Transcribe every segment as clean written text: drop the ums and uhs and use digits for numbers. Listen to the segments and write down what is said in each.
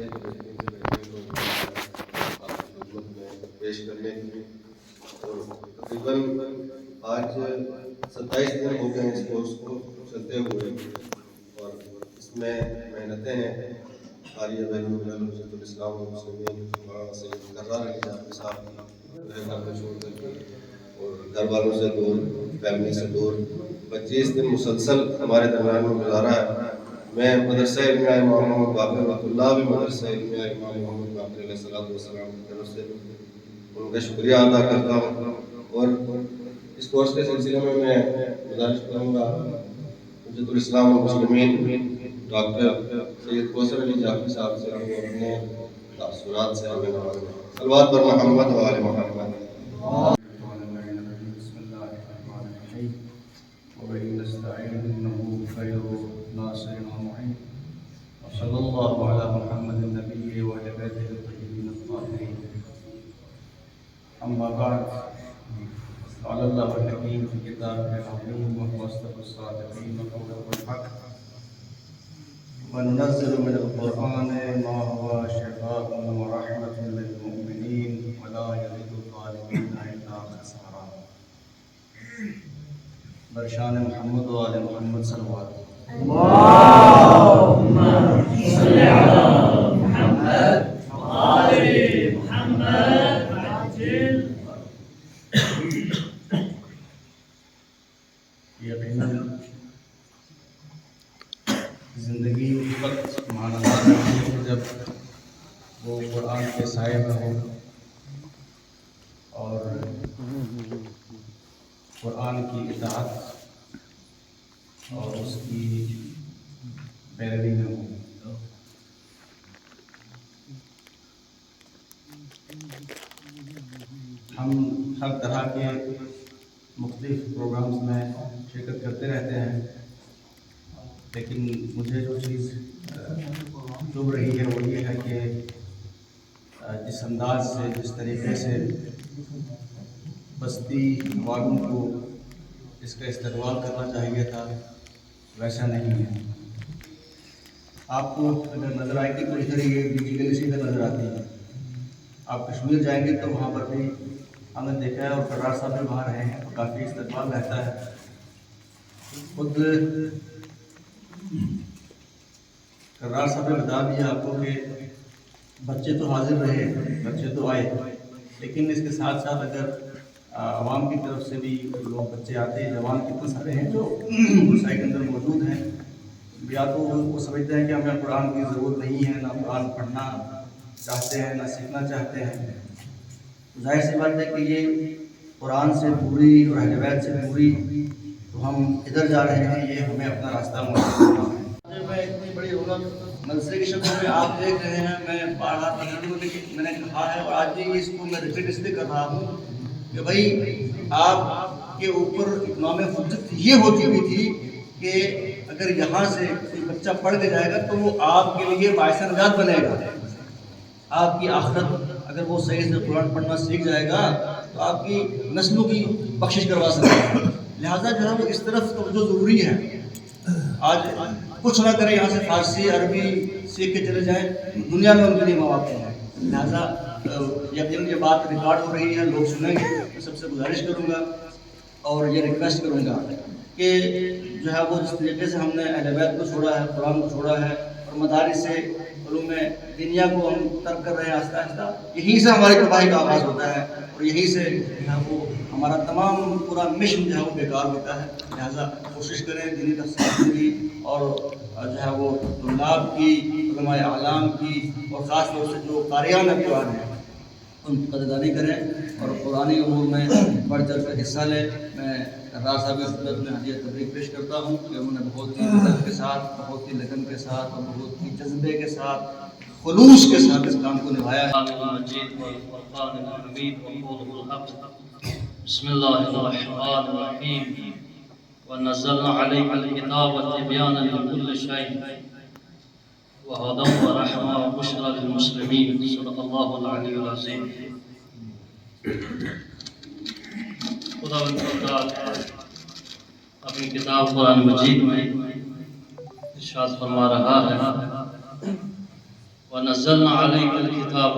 ہے کہ بہترین سے بہترین کو آپ کی خدمت میں پیش کرنے کی. اور تقریباً آج 27 دن ہو گئے ہیں اس کورس کو چلتے ہوئے، اور اس میں محنتیں ہیں قاری بین الملل حجت الاسلام والمسلمین مولانا سید کرار علی جعفری صاحب کی جو ہے گھر میں چھوڑ کر کے اور گھر والوں سے دور، فیملی سے دور 25 دن مسلسل ہمارے درمیان میں گزارا ہے. میں مدرسہ علمیہ امام محمد باقر رحمۃ اللہ بھی مدرسہ علمیہ امام محمد باقر علیہ السلام کی طرف سے ان کا شکریہ ادا کرتا ہوں. اور اس کورس کے سلسلے میں گزارش کروں گا حجت الاسلام والمسلمین ڈاکٹر سید کوثر علی جعفری صاحب سے کہ وہ اپنے تاثرات سے ہمیں نوازیں. صلوات بر محمد و آل محمد. بسم الله الرحمن الرحيم وبه نستعين انه خير ناصر ومعين وصلى الله على محمد النبي وعلى بيته الطيبين الطاهرين. اما بعد قال الله الحكيم في كتابه العظيم وهو اصدق الصادقين وقوله الحق وننزل من القرآن ما هو شفاء ورحمة للمؤمنين ولا يزيد الظالمين إلا خسارا. برشان محمد و آل محمد صلوات. اللهم صل على محمد وآل محمد عجل. یقیناً زندگی اس وقت معنیدار ہوتی ہے جب وہ قرآن کے سائے میں ہو اور قرآن کی اطاعت اور اس کی پیروی میں ہو. ہم ہر طرح کے مختلف پروگرامز میں شرکت کرتے رہتے ہیں، لیکن مجھے جو چیز چبھ رہی ہے وہ یہ ہے کہ جس انداز سے، جس طریقے سے بستی والوں کو اس کا استقبال کرنا چاہیے تھا ویسا نہیں ہے. آپ کو اگر نظر آئے گی تو ادھر یہ ڈیجیٹل اسی طرح نظر آتی ہے. آپ کشمیر جائیں گے تو وہاں پر بھی ہم نے دیکھا ہے، اور کرار صاحب بھی وہاں رہے ہیں تو کافی استقبال رہتا ہے. خود کرار صاحب نے بتا دیا آپ کو کہ بچے تو حاضر رہے، بچے تو آئے، لیکن اس کے ساتھ ساتھ اگر عوام کی طرف سے بھی لوگ بچے آتے ہیں، جوان کتنے سارے ہیں جو سائے کے اندر موجود ہیں. یا تو وہ سمجھتے ہیں کہ ہمیں قرآن کی ضرورت نہیں ہے، نہ قرآن پڑھنا چاہتے ہیں، نہ سیکھنا چاہتے ہیں. ظاہر سی بات ہے کہ یہ قرآن سے دوری اور اہل بیت سے دوری، تو ہم ادھر جا رہے ہیں، یہ ہمیں اپنا راستہ معلوم کرنا ہے. میں اتنی بڑی رونق مدرسے کی شکل میں آپ دیکھ رہے ہیں. میں بارہا میں نے کہا ہے اور آج بھی اس کو میں ریپیٹ اس لیے کر رہا ہوں کہ بھائی آپ کے اوپر اقدام حجت یہ ہو چکی تھی کہ اگر یہاں سے کوئی بچہ پڑھ کے جائے گا تو وہ آپ کے لیے باعث نجات بنے گا. آپ کی آخرت اگر وہ صحیح سے قرآن پڑھنا سیکھ جائے گا تو آپ کی نسلوں کی بخشش کروا سکتا ہے. لہٰذا جو ہے وہ اس طرف توجہ ضروری ہے. آج کچھ نہ کریں، یہاں سے فارسی عربی سیکھ کے چلے جائیں، دنیا میں ان کے لیے مواقع ہے. لہٰذا یقیناً یہ بات ریکارڈ ہو رہی ہے، لوگ سنیں گے. میں سب سے گزارش کروں گا اور یہ ریکویسٹ کروں گا کہ جو ہے وہ جس طریقے سے ہم نے اہل بیت کو چھوڑا ہے، قرآن کو چھوڑا ہے اور مدارس سے علوم دنیا کو ہم ترک کر رہے ہیں آہستہ آہستہ، یہیں سے ہماری تباہی کا آغاز ہوتا ہے اور یہیں سے جو ہے وہ ہمارا تمام پورا مشن جو ہے وہ بیکار ہوتا ہے. لہٰذا کوشش کریں دینی تفسیر کی اور جو ہے وہ طلاب کی، علماء اعلام کی اور خاص طور سے جو قاریان قرآن ہیں ان کی قدردانی کریں اور قرآنی امور میں بڑھ چڑھ کر حصہ لیں. میں کرار صاحب کی خدمت میں ہدیہ تبریک پیش کرتا ہوں کہ انہوں نے بہت ہی محنت کے ساتھ، بہت ہی لگن کے ساتھ اور بہت ہی جذبے کے ساتھ، خلوص کے ساتھ اس کام کو نبھایا ہے. بسم اللہ الرحمن الرحیم. ونزلنا عليك الكتاب تبيانا لكل شيء وهدى ورحمة وبشرى للمسلمين. صدق الله العلي العظيم. خدا تعالیٰ اپنی کتاب قرآن مجید میں ارشاد فرما رہا ہے ونزلنا علیک الکتاب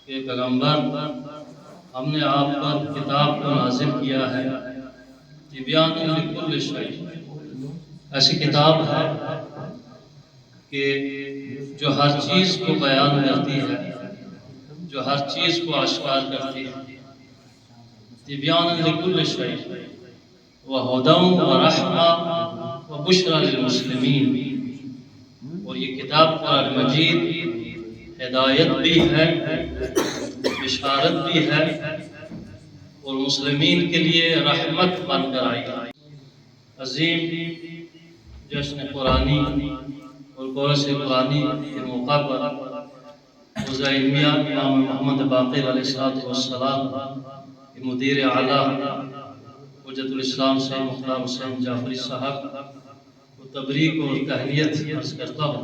کہ پیغمبر ہم نے آپ پر کتاب کو نازل کیا ہے تبیان لکل شیء، ایسی کتاب ہے کہ جو ہر چیز کو بیان کرتی ہے، جو ہر چیز کو آشکار کرتی ہے، تبیان لکل شیء وہدی ورحمہ وبشریٰ للمسلمین۔ اور یہ کتاب قرآن مجید ہدایت بھی ہے، بشارت بھی ہے، اور مسلمین کے لیے رحمت بن کر آئی ہے۔ عظیم جشن قرآنی اور کورس قرآنی کے موقع پر حوزہ علمیہ امام محمد باقر علیہ السلام کے مدیر اعلیٰ حجت الاسلام سید مختار حسین جعفری صاحب کو تبریک اور تہنیت عرض کرتا ہوں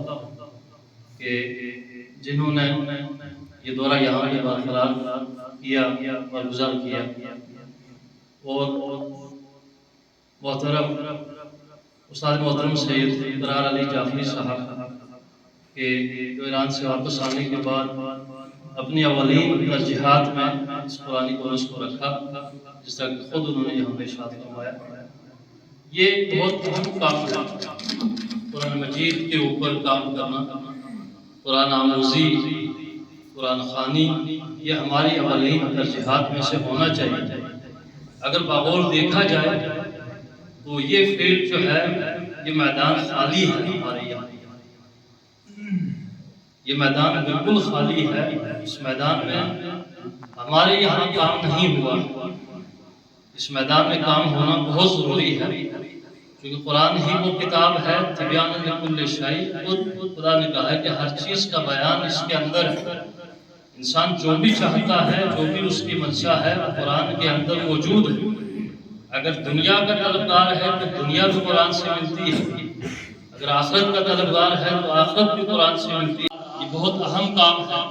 کہ جنہوں نے یہ دورہ یہاں پہ برقرار کیا اور گزار کیا، اور محترم استاد محترم سید قرار علی جعفری صاحب کے جو ایران سے واپس آنے کے بعد اپنی اولین ترجیحات میں اس قرآنی کورس کو رکھا، جس طرح کہ خود انہوں نے یہاں پہ ارشاد فرمایا۔ یہ بہت اہم کام ہے، قرآن مجید کے اوپر کام کرنا، قرآن آموزی، قرآن خوانی، یہ ہماری اولین ترجیحات میں سے ہونا چاہیے۔ اگر بغور دیکھا جائے تو یہ فیلڈ جو ہے یہ میدان خالی ہے ہمارے یہاں، یہ میدان بالکل خالی ہے۔ اس میدان میں ہمارے یہاں کام نہیں ہوا، اس میدان میں کام ہونا بہت ضروری ہے، کیونکہ قرآن ہی وہ کتاب ہے تبیان لکل شیء، خود خدا نے کہا ہے کہ ہر چیز کا بیان اس کے اندر ہے۔ انسان جو بھی چاہتا ہے، جو بھی اس کی منشا ہے، وہ قرآن کے اندر موجود ہے۔ اگر دنیا کا طلبگار ہے تو دنیا بھی قرآن سے ملتی ہے، اگر آخرت کا طلبگار ہے تو آخرت بھی قرآن سے ملتی ہے۔ یہ بہت اہم کام ہے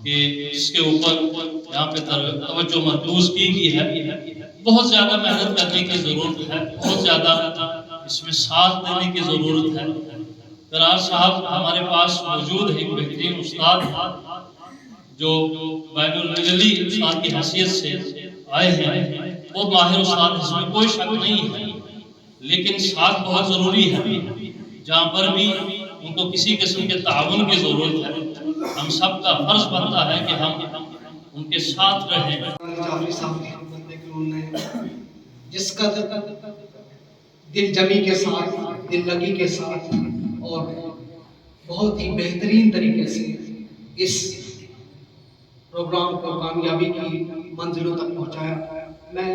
کہ جس کے اوپر یہاں پہ توجہ مرکوز کی گئی ہے۔ بہت زیادہ محنت کرنے کی ضرورت ہے، بہت زیادہ اس میں ساتھ دینے کی ضرورت ہے۔ قرار صاحب ہمارے پاس موجود ہے، ایک بہترین استاد جو بین المللی استاد کی حیثیت سے آئے ہیں، بہت ماہر استاد، اس میں کوئی شک نہیں ہے، لیکن ساتھ بہت ضروری ہے۔ جہاں پر بھی ان کو کسی قسم کے تعاون کی ضرورت ہے، ہم سب کا فرض بنتا ہے کہ ہم ان کے ساتھ رہیں۔ جعفری صاحب کی خدمت میں کہ انہوں نے جس قدر دل جمی کے ساتھ، دل لگی کے ساتھ اور بہت ہی بہترین طریقے سے اس پروگرام کو کامیابی کی منزلوں تک پہنچایا، میں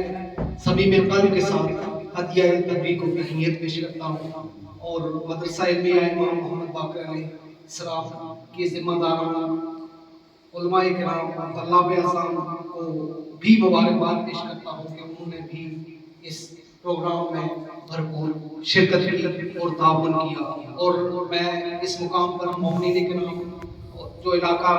سبھی میں قلب کے ساتھ ہدیہ تبریک و تہنیت پیش کرتا ہوں، اور مدرسہ علمیہ امام محمد باقر علیہ السلام کی ذمہ داران علماء کرام اور طلاب اعظام کو بھی مبارکباد پیش کرتا ہوں کہ انہوں نے بھی اس پروگرام میں بھرپور شرکت کی اور تعاون کیا۔ اور میں اس مقام پر مومنین کرام جو علاقہ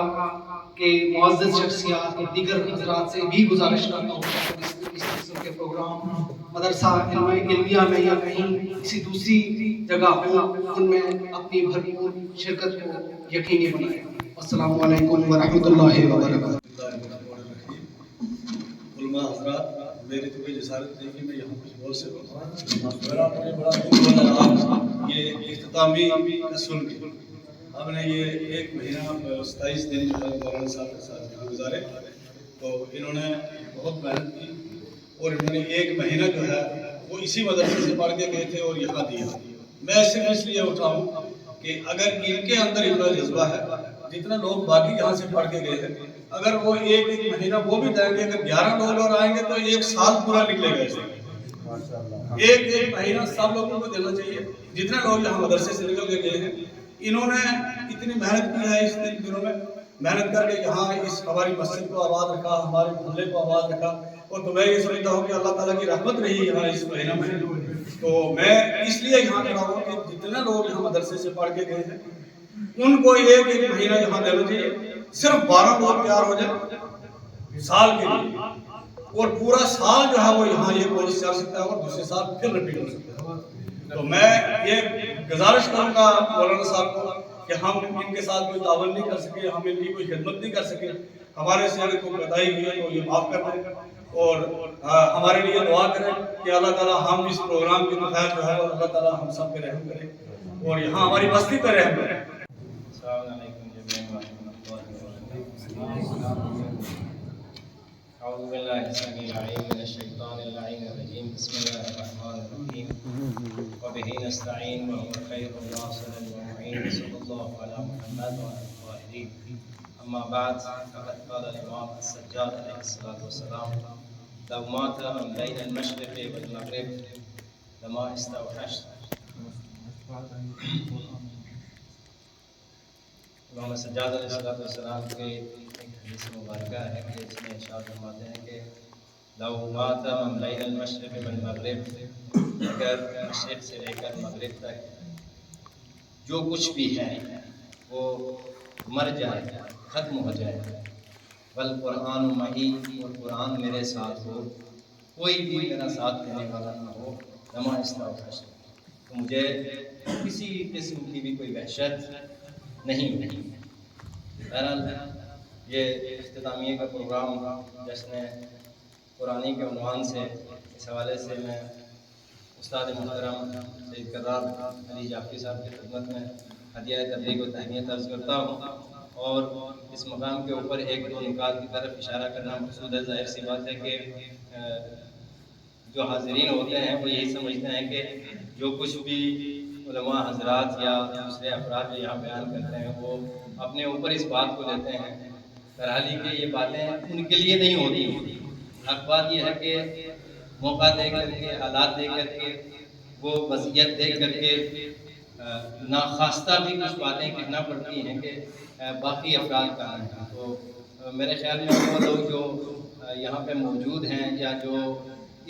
کے معزز شخصیات اور دیگر حضرات سے بھی گزارش کرتا ہوں کہ اس قسم کے پروگرام مدرسہ علمیہ میں یا کہیں کسی دوسری جگہ ان میں اپنی بھرپور شرکت کو یقینی بنائیں۔ السلام علیکم ورحمۃ اللہ وبرکاتہ۔ علماء حضرات، میری تو کوئی جسارت نہیں کہ میں یہاں کچھ بول سکوں، میرا مجھے بڑا دل ہو رہا ہے آج یہ اختتامی سن کے۔ ہم نے یہ ایک مہینہ 27 دن جو ہے مولانا صاحب کے ساتھ گزارے، تو انہوں نے بہت محنت کی، اور انہوں نے ایک مہینہ جو ہے وہ اسی مدرسے سے پڑھ کے گئے تھے اور یہاں دیا۔ میں صرف اس لیے اٹھاؤں کہ اگر ان کے اندر اتنا جذبہ ہے، جتنا لوگ باقی یہاں سے پڑھ کے گئے ہیں، اگر وہ ایک مہینہ وہ بھی دیں گے، اگر 11 لوگ اور آئیں گے تو ایک سال پورا نکلے گا اس میں۔ ایک مہینہ سب لوگوں کو دینا چاہیے جتنے لوگ یہاں مدرسے سے نکل کے گئے ہیں۔ انہوں نے اتنی محنت کی ہے اس دنوں میں، محنت کر کے یہاں اس ہماری مسجد کو آباد رکھا، ہمارے محلے کو آباد رکھا، اور تو میں یہ سمجھتا ہوں کہ اللہ تعالیٰ کی رحمت رہی یہاں اس مہینہ میں۔ تو میں اس لیے یہاں کھڑا ہوں کہ جتنے لوگ یہاں مدرسے سے پڑھ کے گئے ہیں ان کو ایک مہینہ یہاں دینا چاہیے، صرف 12 لوگ تیار ہو جائیں سال کے لیے، اور پورا سال جو ہے وہ یہاں یہ کورس چل سکتا ہے، اور دوسرے سال پھر رپیٹ ہو سکتا ہے۔ تو میں یہ گزارش کروں گا مولانا صاحب کو کہ ہم ان کے ساتھ کوئی تعاون نہیں کر سکے، ہم ان کی کوئی خدمت نہیں کر سکے، ہمارے سے اگر کوئی کوتاہی ہوئی ہے تو یہ معاف کر دیں اور ہمارے لیے دعا کریں کہ اللہ تعالیٰ ہم اس پروگرام کی تو خیر جو ہے اور اللہ تعالیٰ ہم سب پہ رحم کرے اور یہاں ہماری بستی پہ رحم کرے۔ السلام علیکم جميعا ورحمۃ اللہ وبرکاتہ۔ اعوذ باللہ السمیع العلیم من الشیطان اللعین الرجیم، بسم اللہ الرحمن الرحیم، وبہ نستعین وهو خیر الناصر والمعین، صلی اللہ علی محمد وعلی الطاہرین، اما بعد فقد قال الامام السجاد علیہ الصلاۃ والسلام لو مات من بین المشرق والمغرب لما استوحشت۔ امام سجاد علیہ السلام کے ایک حدیث مبارکہ ہے کہ اس میں ارشاد فرماتے ہیں کہ لو مات من بین المشرق والمغرب، اگر مشرق سے لے کر مغرب تک جو کچھ بھی ہے وہ مر جائے، ختم ہو جائے، والقرآن معی، اور قرآن میرے ساتھ ہو، کوئی بھی میرا ساتھ دینے والا نہ ہو، لما استوحشت، تو مجھے کسی قسم کی بھی کوئی وحشت نہیں ہوگی۔ بہرحال یہ اختتامیہ کا پروگرام جشن قرآنی کے عنوان سے اس حوالے سے میں استاد محترم سید کرار علی جعفری صاحب کی خدمت میں ہدیہ تبلیغ و تہنیت عرض کرتا ہوں، اور اس مقام کے اوپر ایک دو نکات کی طرف اشارہ کرنا مقصود ہے۔ ظاہر سی بات ہے کہ جو حاضرین ہوتے ہیں وہ یہی سمجھتے ہیں کہ جو کچھ بھی علماء حضرات یا دوسرے افراد جو یہاں بیان کرتے ہیں وہ اپنے اوپر اس بات کو لیتے ہیں، بہرحال کہ یہ باتیں ان کے لیے نہیں ہوتی۔ حق بات یہ ہے کہ موقع دے کر کے، حالات دے کر کے، وہ وضعیت دیکھ کر کے ناخواستہ بھی کچھ باتیں کہنا پڑتی ہیں کہ باقی افراد کا نہیں۔ تو میرے خیال میں وہ لوگ جو یہاں پہ موجود ہیں یا جو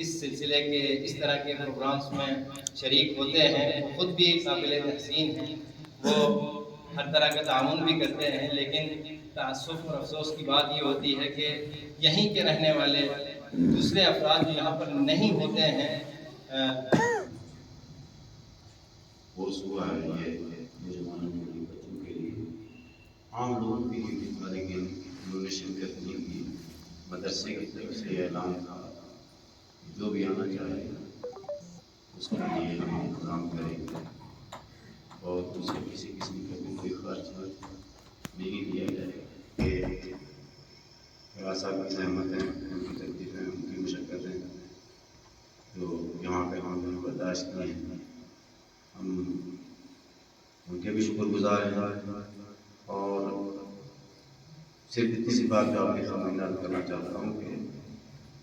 اس سلسلے کے اس طرح کے پروگرامز میں شریک ہوتے ہیں وہ خود بھی قابل تحسین ہیں، وہ ہر طرح کا تعاون بھی کرتے ہیں، لیکن تعصب اور افسوس کی بات یہ ہوتی ہے کہ یہیں کے رہنے والے دوسرے افراد جو یہاں پر نہیں ہوتے ہیں وہ صبح ہے یہ نوجوانوں کے لیے، بچوں کے لیے، عام لوگوں کے لیے بھی تھا، لیکن انہوں نے شرکت نہیں کی۔ مدرسے کی طرف سے اعلان تھا جو بھی آنا چاہے اس کے لیے ہم انتظام کریں گے اور اسے کسی قسم کا بھی کوئی خرچ نہیں دیا جائے کہ صاحب کی زحمتیں، ان کی تکلیفیں، ان کی مشقتیں جو یہاں پہ ہم نے برداشت کی ہیں، ہم ان کے بھی شکر گزار ہیں۔ اور صرف اتنی سی بات جو آپ کے سامنے عرض کرنا چاہتا ہوں کہ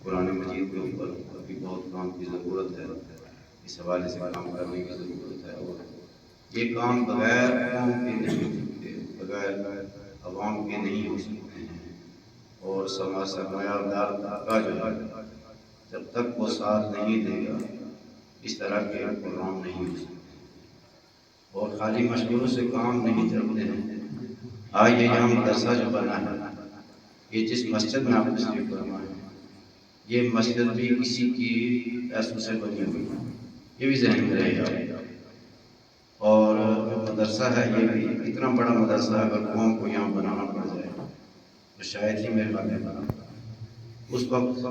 قرآن مجید کے اوپر ابھی بہت کام کی ضرورت ہے، اس حوالے سے کام کرنے کی ضرورت ہے، اور یہ کام بغیر قوم کے نہیں ہو سکتے، بغیر عوام کے نہیں ہو سکتے ہیں، اور سرمایہ دار طبقہ جو ہے جب تک وہ ساتھ نہیں دے گا اس طرح کے پروگرام نہیں ہو سکتے، اور خالی مشوروں سے کام نہیں چلتے ہیں۔ آج یہ یہاں مدرسہ جو بنا ہے، یہ جس مسجد میں آپ تشریف فرما ہے، یہ مسجد بھی کسی کی پیسوں سے بنی ہوئی ہے، یہ بھی ذہن میں رہے گا۔ اور جو مدرسہ ہے یہ بھی اتنا بڑا مدرسہ اگر قوم کو یہاں بنانا پڑ جائے تو شاید ہی میرے خیال میں بنا۔ اس وقت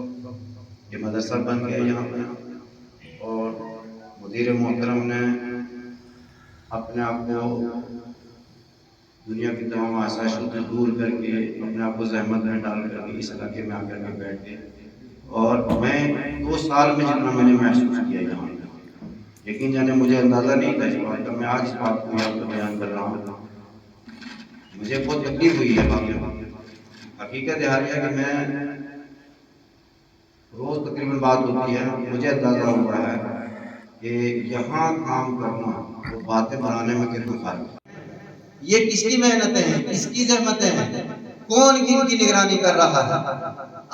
یہ مدرسہ بن گیا یہاں پہ، اور مدیر محترم نے اپنے آپ کو دنیا کی تمام آسائشوں سے دور کر کے اپنے آپ کو زحمت میں ڈال کر کے اس علاقے میں آ کر کے بیٹھ گئے، اور میں 2 سال میں جتنا میں نے محسوس کیا یہاں، یقین جانے مجھے اندازہ نہیں تھا اس بات کا، میں آج اس بات کو یہاں پر بیان کر رہا ہوں، مجھے بہت تکلیف ہوئی ہے واقعی۔ حقیقت یہ ہے کہ میں روز تقریباً بات ہوتی ہے، مجھے اندازہ ہوا ہے کہ یہاں کام کرنا وہ باتیں بنانے میں کتنا فرق ہے۔ یہ کس کی محنتیں ہیں، کس کی زحمتیں ہیں، کون ان کی نگرانی کر رہا ہے؟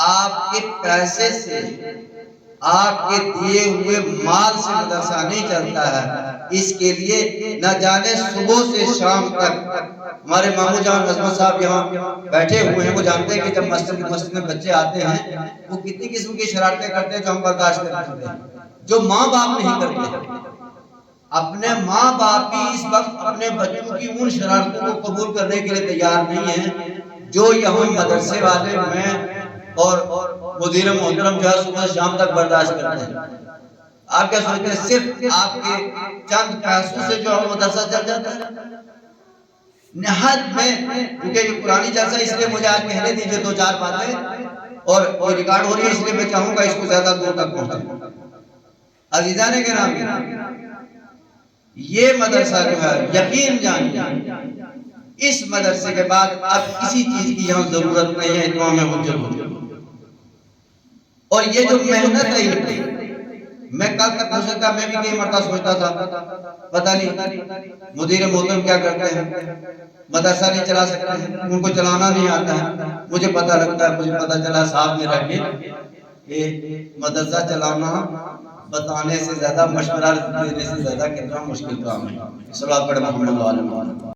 آپ کے پیسے سے، آپ کے دیے ہوئے مال سے مدرسہ نہیں چلتا ہے، اس کے لیے نہ جانے صبح سے شام تک ہمارے مامو جان عظمت صاحب یہاں بیٹھے ہوئے ہیں، وہ جانتے ہیں کہ جب مسجد میں بچے آتے ہیں وہ کتنی قسم کی شرارتیں کرتے ہیں جو ہم برداشت نہیں کرتے ہیں، جو ماں باپ نہیں کرتے۔ اپنے ماں باپ بھی اس وقت اپنے بچوں کی ان شرارتوں کو قبول کرنے کے لیے تیار نہیں ہیں جو یہاں مدرسے والے میں اور مدیر محترم جو ہے صبح شام تک برداشت کرتے ہیں. آپ کیا سوچتے ہیں صرف آپ کے چند پیسوں سے جو ہے مدرسہ چل جاتا ہے؟ نہایت میں کیونکہ یہ پرانی جلسہ اس لیے مجھے آج کہنے دیجیے دو چار باتیں اور یہ ریکارڈ ہو رہی ہے اس لیے میں چاہوں گا اس کو زیادہ دور تک پہنچے. عزیزان کرام یہ مدرسہ جو ہے یقین جانیے اس مدرسے کے بعد اب کسی چیز کی یہاں ضرورت نہیں ہے اتمام حجت ہو. اور یہ جو محنت ہے میں کل تک ہو سکتا میں بھی کئی مرتبہ سوچتا تھا پتہ نہیں مدیر محترم کیا کرتے ہیں مدرسہ نہیں چلا سکتے ہیں ان کو چلانا نہیں آتا ہے. مجھے پتہ لگتا ہے مجھے پتہ چلا صاحب نے رکھ کے مدرسہ چلانا بتانے سے زیادہ مشورہ دینے سے زیادہ کتنا مشکل کام ہے. صلی اللہ علیہ وسلم.